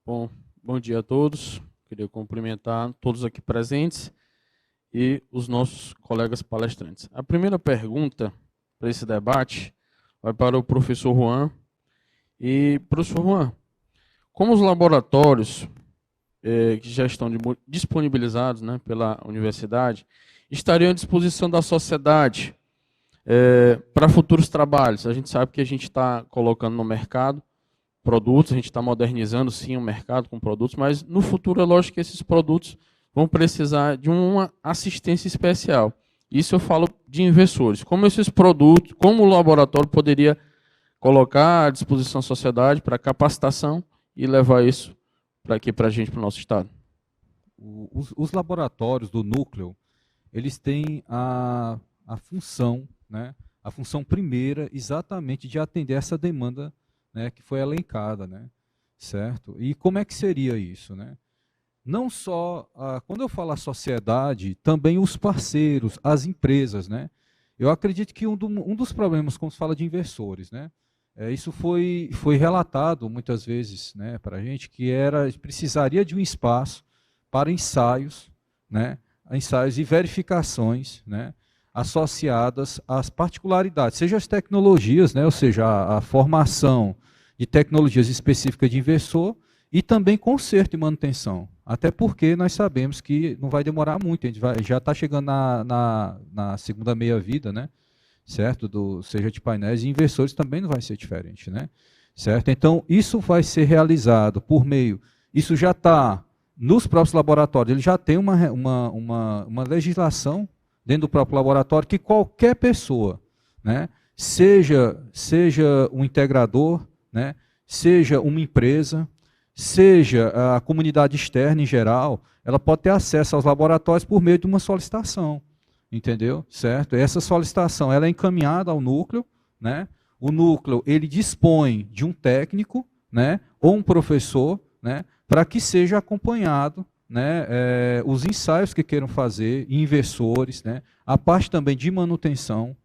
Bom, bom dia a todos. Queria cumprimentar todos aqui presentes e os nossos colegas palestrantes. A primeira pergunta para esse debate vai para o professor Juan. E, professor Juan, como os laboratórios que já estão disponibilizados, né, pela universidade estariam à disposição da sociedade para futuros trabalhos? A gente sabe que a gente está colocando no mercado produtos, a gente está modernizando sim o mercado com produtos, mas no futuro é lógico que esses produtos vão precisar de uma assistência especial. Isso eu falo de investidores. Como esses produtos, como o laboratório poderia colocar à disposição da sociedade para capacitação e levar isso para aqui para a gente, para o nosso estado? Os laboratórios do núcleo, eles têm a função, né, a função primeira exatamente de atender essa demanda, né, que foi elencada, né, certo? E como é que seria isso, né? Não só, quando eu falo a sociedade, também os parceiros, as empresas, né? Eu acredito que um dos problemas quando se fala de investidores, né, isso foi relatado muitas vezes, né, para a gente, que precisaria de um espaço para ensaios, né, ensaios e verificações, né, associadas às particularidades, seja as tecnologias, né, ou seja, a formação de tecnologias específicas de inversor e também conserto e manutenção. Até porque nós sabemos que não vai demorar muito, a gente já está chegando na segunda meia-vida, né, certo? Seja de painéis e inversores também não vai ser diferente, né? Certo? Então, isso vai ser realizado por meio, isso já está nos próprios laboratórios, ele já tem uma legislação dentro do próprio laboratório que qualquer pessoa, né, seja um integrador, né, seja uma empresa, seja a comunidade externa em geral, ela pode ter acesso aos laboratórios por meio de uma solicitação, entendeu? Certo? Essa solicitação ela é encaminhada ao núcleo, né? O núcleo ele dispõe de um técnico, né, ou um professor, né, para que seja acompanhado, né, os ensaios que queiram fazer, inversores, né, a parte também de manutenção,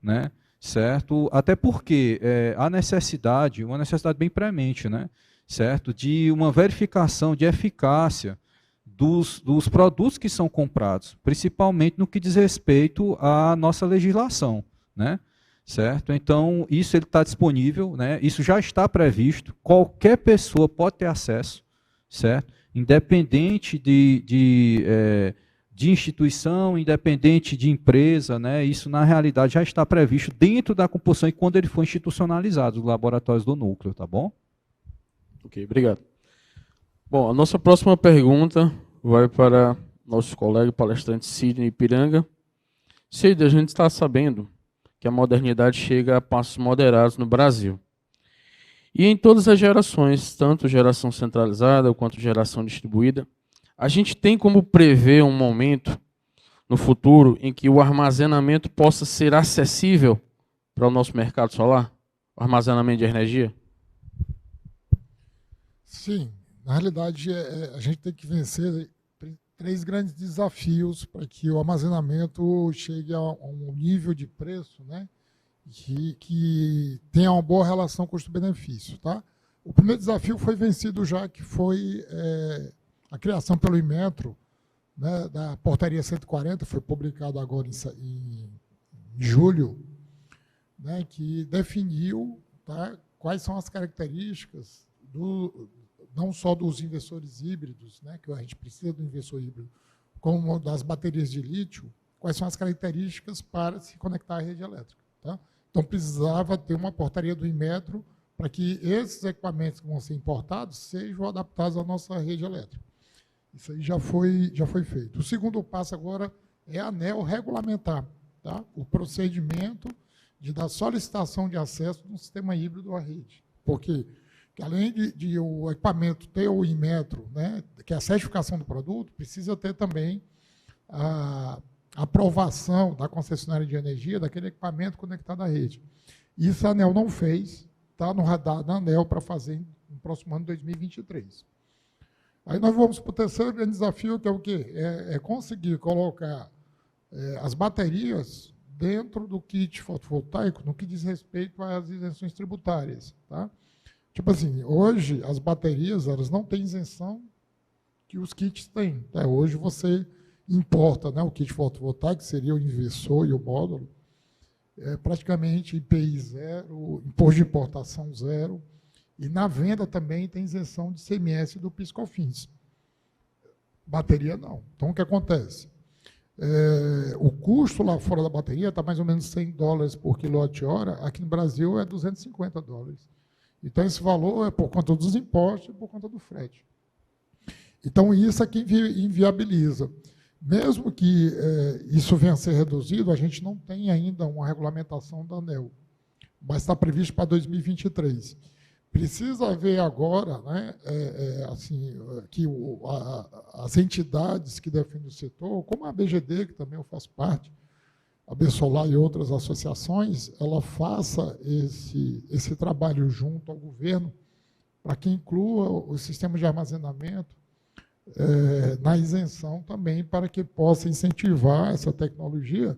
né, certo? Até porque há necessidade, uma necessidade bem premente, né, certo, de uma verificação de eficácia dos produtos que são comprados, principalmente no que diz respeito à nossa legislação, né, certo? Então, isso ele está disponível, né, isso já está previsto, qualquer pessoa pode ter acesso, certo? Independente de instituição, independente de empresa, né, isso na realidade já está previsto dentro da composição e quando ele for institucionalizado, os laboratórios do núcleo, tá bom? Ok, obrigado. Bom, a nossa próxima pergunta vai para nosso colega palestrante Sidney Piranga. Sidney, a gente está sabendo que a modernidade chega a passos moderados no Brasil. E em todas as gerações, tanto geração centralizada quanto geração distribuída, a gente tem como prever um momento no futuro em que o armazenamento possa ser acessível para o nosso mercado solar? O armazenamento de energia? Sim, na realidade a gente tem que vencer três grandes desafios para que o armazenamento chegue a um nível de preço, né, que tenha uma boa relação custo-benefício. Tá? O primeiro desafio foi vencido já, que foi a criação pelo Inmetro, né, da portaria 140, foi publicado agora em julho, né, que definiu, tá, quais são as características não só dos inversores híbridos, né, que a gente precisa do inversor híbrido, como das baterias de lítio, quais são as características para se conectar à rede elétrica. Tá? Então, precisava ter uma portaria do Inmetro para que esses equipamentos que vão ser importados sejam adaptados à nossa rede elétrica. Isso aí já foi feito. O segundo passo agora é a ANEEL regulamentar, tá, o procedimento da solicitação de acesso no sistema híbrido à rede. Por quê? Porque além de o equipamento ter o Inmetro, né, que é a certificação do produto, precisa ter também a aprovação da concessionária de energia daquele equipamento conectado à rede. Isso a ANEEL não fez, está no radar da ANEEL para fazer no próximo ano, 2023. Aí nós vamos para o terceiro grande desafio, que é o quê? É conseguir colocar as baterias dentro do kit fotovoltaico, no que diz respeito às isenções tributárias. Tá? Tipo assim, hoje as baterias elas não têm isenção que os kits têm. Tá? Hoje você importa, né, o kit fotovoltaico, que seria o inversor e o módulo, praticamente IPI zero, imposto de importação zero, e na venda também tem isenção de ICMS do PIS/COFINS. Bateria não. Então, o que acontece? O custo lá fora da bateria está mais ou menos $100 por quilowatt-hora, aqui no Brasil é $250. Então, esse valor é por conta dos impostos e por conta do frete. Então, isso é que inviabiliza. Mesmo que isso venha a ser reduzido, a gente não tem ainda uma regulamentação da ANEEL, mas está previsto para 2023. Precisa haver agora, né, assim, que as entidades que defendem o setor, como a BGD, que também eu faço parte, a Besolar e outras associações, ela faça esse trabalho junto ao governo para que inclua o sistema de armazenamento na isenção também, para que possa incentivar essa tecnologia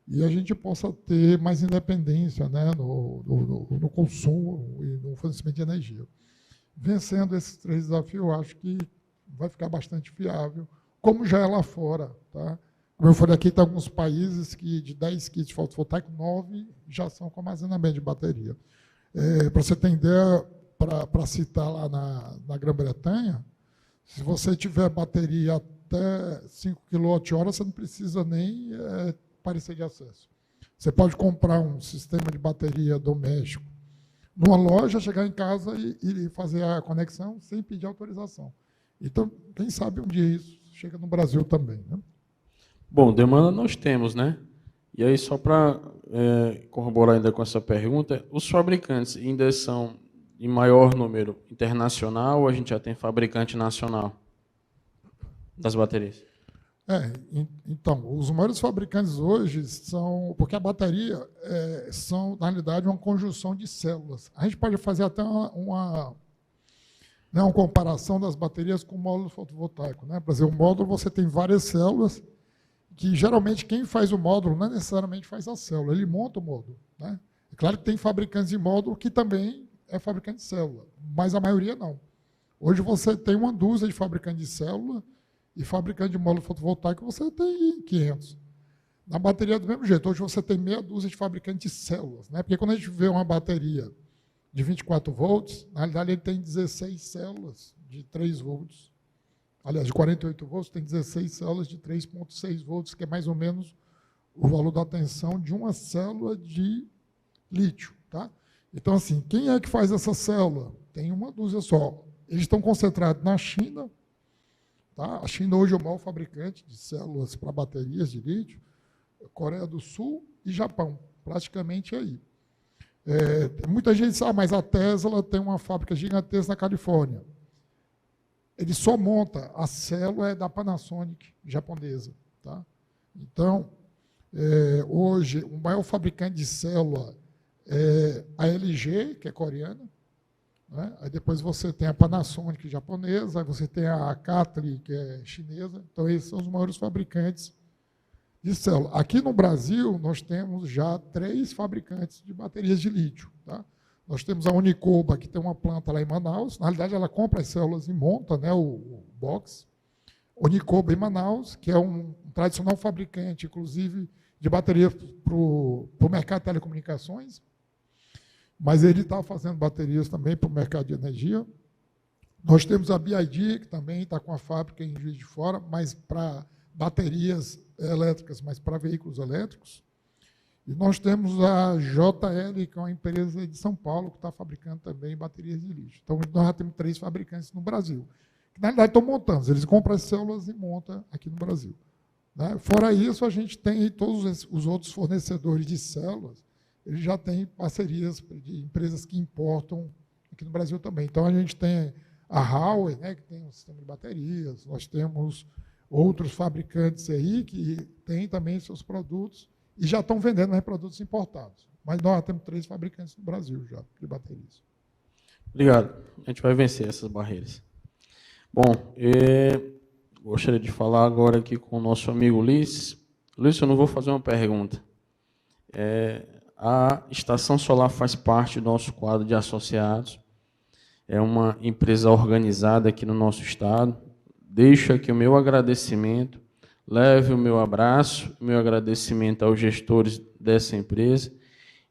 e a gente possa ter mais independência, né, no consumo e no fornecimento de energia. Vencendo esses 3 desafios, eu acho que vai ficar bastante viável, como já é lá fora. Tá? Como eu falei aqui, tem alguns países que de 10 kits fotovoltaicos, 9 já são com armazenamento de bateria. Para você ter ideia, para citar lá na Grã-Bretanha, se você tiver bateria até 5 kWh, você não precisa nem parecer de acesso. Você pode comprar um sistema de bateria doméstico numa loja, chegar em casa e fazer a conexão sem pedir autorização. Então, quem sabe um dia isso chega no Brasil também. Né? Bom, demanda nós temos, né? E aí, só para corroborar ainda com essa pergunta, os fabricantes ainda são em maior número internacional ou a gente já tem fabricante nacional das baterias? Então, os maiores fabricantes hoje são... Porque a bateria são, na realidade, uma conjunção de células. A gente pode fazer até uma comparação das baterias com o módulo fotovoltaico. Né? Por exemplo, o módulo você tem várias células que, geralmente, quem faz o módulo não necessariamente faz a célula, ele monta o módulo. Né? É claro que tem fabricantes de módulo que também é fabricante de célula, mas a maioria não. Hoje você tem uma dúzia de fabricantes de célula e fabricante de módulo fotovoltaico você tem 500. Na bateria do mesmo jeito. Hoje você tem meia dúzia de fabricantes de células. Né? Porque quando a gente vê uma bateria de 24 volts, na realidade ele tem 16 células de 3 volts. Aliás, de 48 volts tem 16 células de 3,6 volts, que é mais ou menos o valor da tensão de uma célula de lítio. Tá? Então, assim, quem é que faz essa célula? Tem uma dúzia só. Eles estão concentrados na China. Tá? A China hoje é o maior fabricante de células para baterias de lítio. Coreia do Sul e Japão, praticamente aí. Muita gente sabe, mas a Tesla tem uma fábrica gigantesca na Califórnia. Ele só monta a célula da Panasonic japonesa. Tá? Então, hoje, o maior fabricante de célula é a LG, que é coreana. Né? Aí depois você tem a Panasonic japonesa, aí você tem a Catri, que é chinesa. Então, esses são os maiores fabricantes de célula. Aqui no Brasil, nós temos já 3 fabricantes de baterias de lítio. Tá? Nós temos a Unicoba, que tem uma planta lá em Manaus. Na realidade, ela compra as células e monta, né, o box. Unicoba em Manaus, que é um tradicional fabricante, inclusive, de bateria para o mercado de telecomunicações. Mas ele está fazendo baterias também para o mercado de energia. Nós temos a BYD, que também está com a fábrica em Juiz de Fora, mas para baterias elétricas, mas para veículos elétricos. E nós temos a JL, que é uma empresa de São Paulo, que está fabricando também baterias de lítio. Então, nós já temos 3 fabricantes no Brasil, que, na realidade, estão montando. Eles compram as células e montam aqui no Brasil. Né? Fora isso, a gente tem todos os outros fornecedores de células, eles já têm parcerias de empresas que importam aqui no Brasil também. Então, a gente tem a Huawei, né, que tem um sistema de baterias, nós temos outros fabricantes aí que têm também seus produtos e já estão vendendo produtos importados. Mas nós temos 3 fabricantes no Brasil já de baterias. Obrigado. A gente vai vencer essas barreiras. Bom, gostaria de falar agora aqui com o nosso amigo Ulisses. Ulisses, eu não vou fazer uma pergunta. A Estação Solar faz parte do nosso quadro de associados. é uma empresa organizada aqui no nosso estado. Deixo aqui o meu agradecimento, leve o meu abraço, o meu agradecimento aos gestores dessa empresa,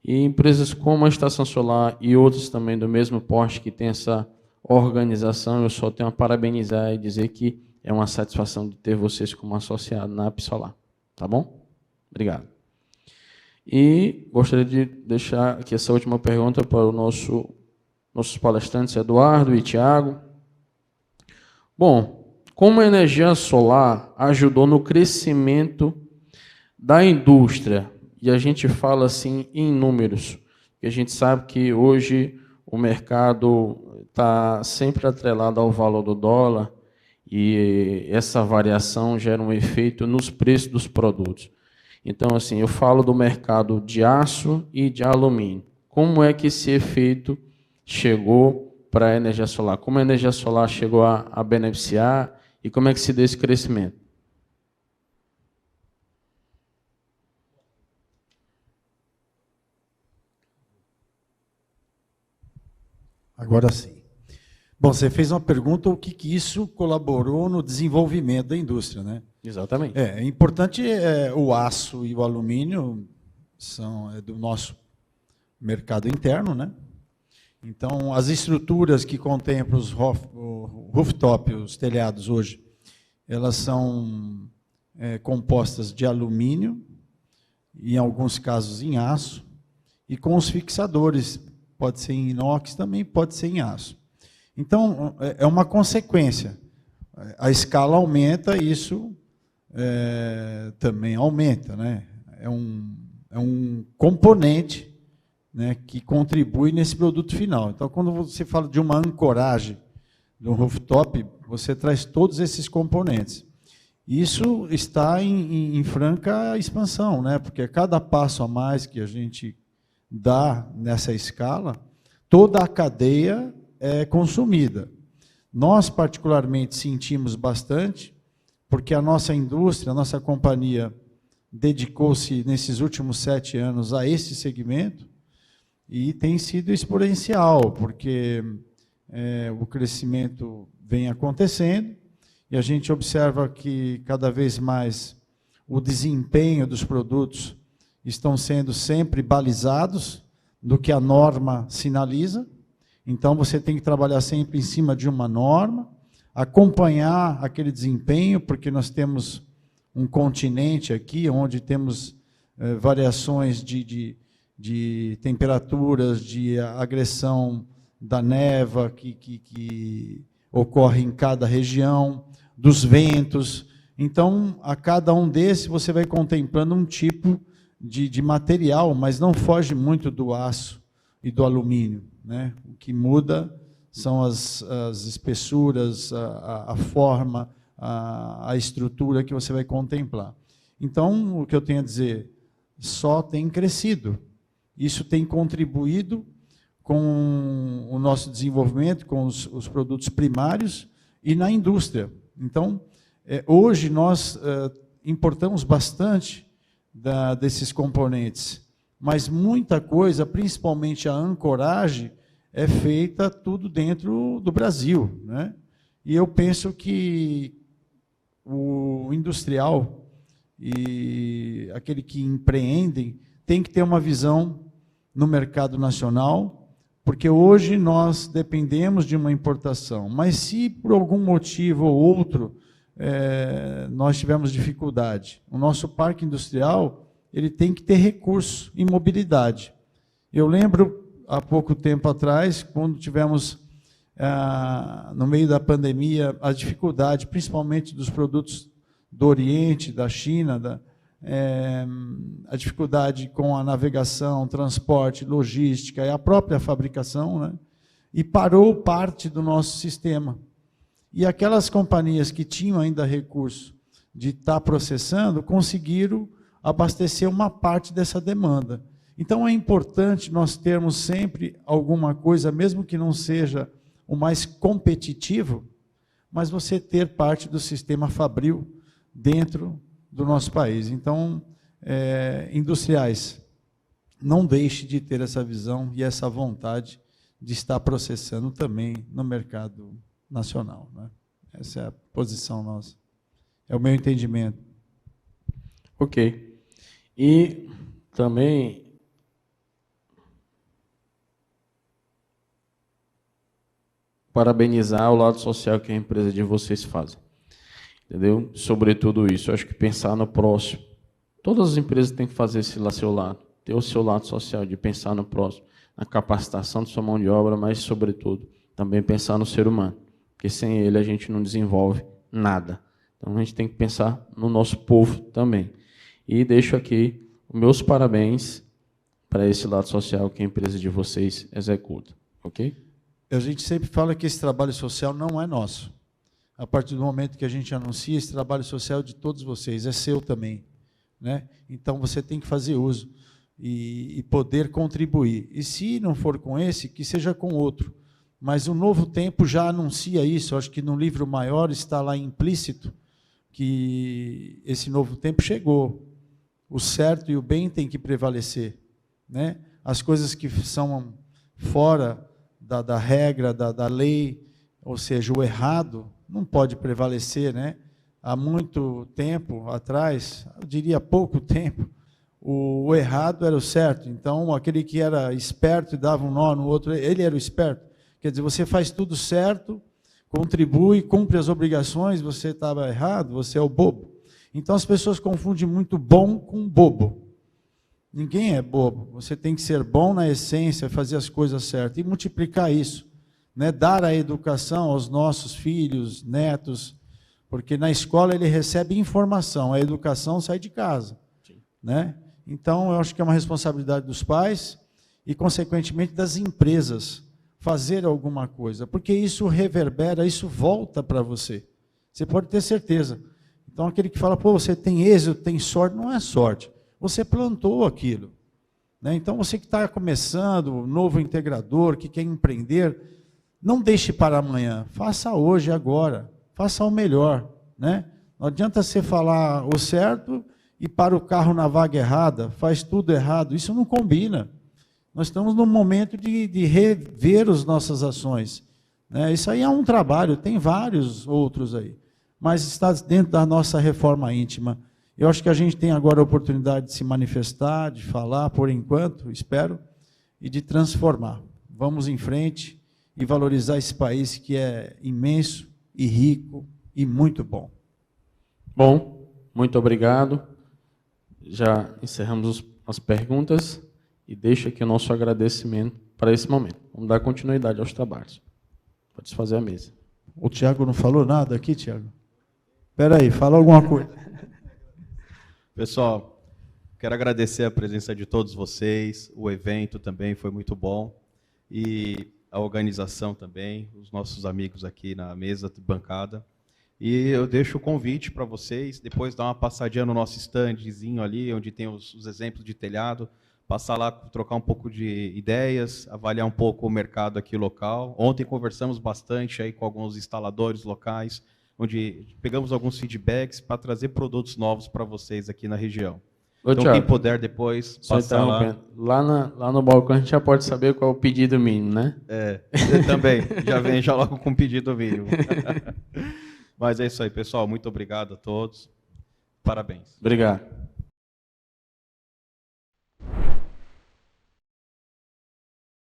e empresas como a Estação Solar e outras também do mesmo porte que tem essa organização, eu só tenho a parabenizar e dizer que é uma satisfação de ter vocês como associado na AppSolar. Tá bom? Obrigado. E gostaria de deixar aqui essa última pergunta para o nossos palestrantes, Eduardo e Tiago. Bom, como a energia solar ajudou no crescimento da indústria, e a gente fala assim em números, porque a gente sabe que hoje o mercado está sempre atrelado ao valor do dólar, e essa variação gera um efeito nos preços dos produtos. Então, assim, eu falo do mercado de aço e de alumínio. Como é que esse efeito chegou para a energia solar? Como a energia solar chegou a beneficiar e como é que se deu esse crescimento? Agora sim. Bom, você fez uma pergunta, o que isso colaborou no desenvolvimento da indústria, né? Exatamente. É importante, o aço e o alumínio são do nosso mercado interno, né? Então, as estruturas que contemplam os rooftop, os telhados hoje, elas são compostas de alumínio, e em alguns casos em aço, e com os fixadores, pode ser em inox, também pode ser em aço. Então, é uma consequência. A escala aumenta, isso também aumenta, né? É um componente, né, que contribui nesse produto final. Então, quando você fala de uma ancoragem do rooftop, você traz todos esses componentes. Isso está em franca expansão, né? Porque cada passo a mais que a gente dá nessa escala, toda a cadeia é consumida. Nós, particularmente, sentimos bastante, porque a nossa indústria, a nossa companhia, dedicou-se, nesses últimos 7 anos, a esse segmento, e tem sido exponencial, porque o crescimento vem acontecendo, e a gente observa que, cada vez mais, o desempenho dos produtos estão sendo sempre balizados do que a norma sinaliza. Então, você tem que trabalhar sempre em cima de uma norma, acompanhar aquele desempenho, porque nós temos um continente aqui, onde temos variações de temperaturas, de agressão da neva que ocorre em cada região, dos ventos. Então, a cada um desses, você vai contemplando um tipo de material, mas não foge muito do aço e do alumínio, né? O que muda são as espessuras, a forma, a estrutura que você vai contemplar. Então, o que eu tenho a dizer, só tem crescido. Isso tem contribuído com o nosso desenvolvimento, com os produtos primários e na indústria. Então, hoje nós importamos bastante desses componentes, mas muita coisa, principalmente a ancoragem, é feita tudo dentro do Brasil, né? E eu penso que o industrial e aquele que empreendem tem que ter uma visão no mercado nacional, porque hoje nós dependemos de uma importação, mas se por algum motivo ou outro nós tivermos dificuldade, o nosso parque industrial ele tem que ter recurso e mobilidade. Eu lembro, há pouco tempo atrás, quando tivemos, no meio da pandemia, a dificuldade, principalmente dos produtos do Oriente, da China, a dificuldade com a navegação, transporte, logística e a própria fabricação, né? E parou parte do nosso sistema. E aquelas companhias que tinham ainda recurso de estar processando, conseguiram abastecer uma parte dessa demanda. Então, é importante nós termos sempre alguma coisa, mesmo que não seja o mais competitivo, mas você ter parte do sistema fabril dentro do nosso país. Então, industriais, não deixe de ter essa visão e essa vontade de estar processando também no mercado nacional, né? Essa é a posição nossa. É o meu entendimento. Ok. E também parabenizar o lado social que a empresa de vocês faz. Entendeu? Sobre tudo isso, eu acho que pensar no próximo. Todas as empresas têm que fazer esse seu lado, ter o seu lado social, de pensar no próximo, na capacitação de sua mão de obra, mas, sobretudo, também pensar no ser humano, porque sem ele a gente não desenvolve nada. Então, a gente tem que pensar no nosso povo também. E deixo aqui os meus parabéns para esse lado social que a empresa de vocês executa. Ok? A gente sempre fala que esse trabalho social não é nosso. A partir do momento que a gente anuncia, esse trabalho social é de todos vocês, é seu também, né? Então, você tem que fazer uso e poder contribuir. E se não for com esse, que seja com outro. Mas o Novo Tempo já anuncia isso. Eu acho que no livro maior está lá implícito que esse novo tempo chegou. O certo e o bem tem que prevalecer, né? As coisas que são fora da regra, da lei, ou seja, o errado, não pode prevalecer, né? Há muito tempo atrás, eu diria pouco tempo, o errado era o certo. Então, aquele que era esperto e dava um nó no outro, ele era o esperto. Quer dizer, você faz tudo certo, contribui, cumpre as obrigações, você estava errado, você é o bobo. Então, as pessoas confundem muito bom com bobo. Ninguém é bobo. Você tem que ser bom na essência, fazer as coisas certas e multiplicar isso, né? Dar a educação aos nossos filhos, netos, porque na escola ele recebe informação, a educação sai de casa, né? Então, eu acho que é uma responsabilidade dos pais e, consequentemente, das empresas fazer alguma coisa, porque isso reverbera, isso volta para você. Você pode ter certeza. Então, aquele que fala, pô, você tem êxito, tem sorte, não é sorte. Você plantou aquilo, né? Então, você que está começando, novo integrador, que quer empreender, não deixe para amanhã, faça hoje, agora, faça o melhor, né? Não adianta você falar o certo e para o carro na vaga errada, faz tudo errado, isso não combina. Nós estamos num momento de rever as nossas ações, né? Isso aí é um trabalho, tem vários outros aí, mas está dentro da nossa reforma íntima. Eu acho que a gente tem agora a oportunidade de se manifestar, de falar, por enquanto, espero, e de transformar. Vamos em frente e valorizar esse país que é imenso e rico e muito bom. Bom, muito obrigado. Já encerramos as perguntas e deixo aqui o nosso agradecimento para esse momento. Vamos dar continuidade aos trabalhos. Pode se fazer a mesa. O Tiago não falou nada aqui, Tiago? Espera aí, fala alguma coisa. Pessoal, quero agradecer a presença de todos vocês, o evento também foi muito bom, e a organização também, os nossos amigos aqui na mesa de bancada. E eu deixo o convite para vocês, depois dar uma passadinha no nosso standzinho ali, onde tem os exemplos de telhado, passar lá, trocar um pouco de ideias, avaliar um pouco o mercado aqui local. Ontem conversamos bastante aí com alguns instaladores locais, onde pegamos alguns feedbacks para trazer produtos novos para vocês aqui na região. Ô, então, Thiago, quem puder depois passar lá. Lá no balcão a gente já pode saber qual é o pedido mínimo, né? Também, já vem já logo com o pedido mínimo. Mas é isso aí, pessoal. Muito obrigado a todos. Parabéns. Obrigado.